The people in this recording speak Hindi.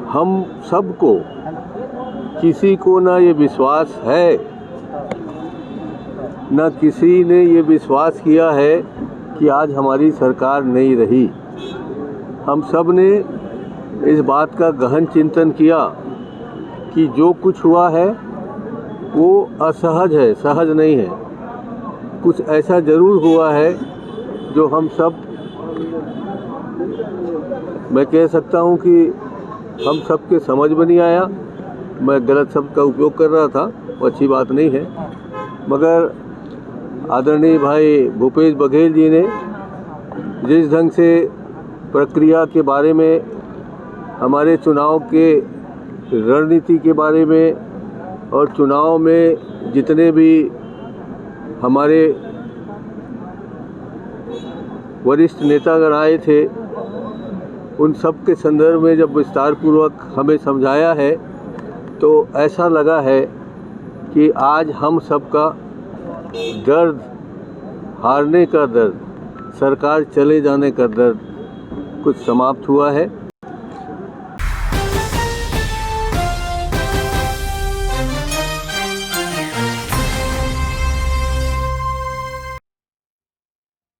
हम सबको किसी को ना ये विश्वास है, न किसी ने ये विश्वास किया है कि आज हमारी सरकार नहीं रही। हम सब ने इस बात का गहन चिंतन किया कि जो कुछ हुआ है वो असहज है, सहज नहीं है। कुछ ऐसा ज़रूर हुआ है जो हम सब, मैं कह सकता हूँ कि हम सब के समझ में नहीं आया। मैं गलत शब्द का उपयोग कर रहा था, वो अच्छी बात नहीं है। मगर आदरणीय भाई भूपेश बघेल जी ने जिस ढंग से प्रक्रिया के बारे में, हमारे चुनाव के रणनीति के बारे में और चुनाव में जितने भी हमारे वरिष्ठ नेतागण आए थे, उन सब के संदर्भ में जब विस्तारपूर्वक हमें समझाया है तो ऐसा लगा है कि आज हम सबका दर्द, हारने का दर्द, सरकार चले जाने का दर्द कुछ समाप्त हुआ है।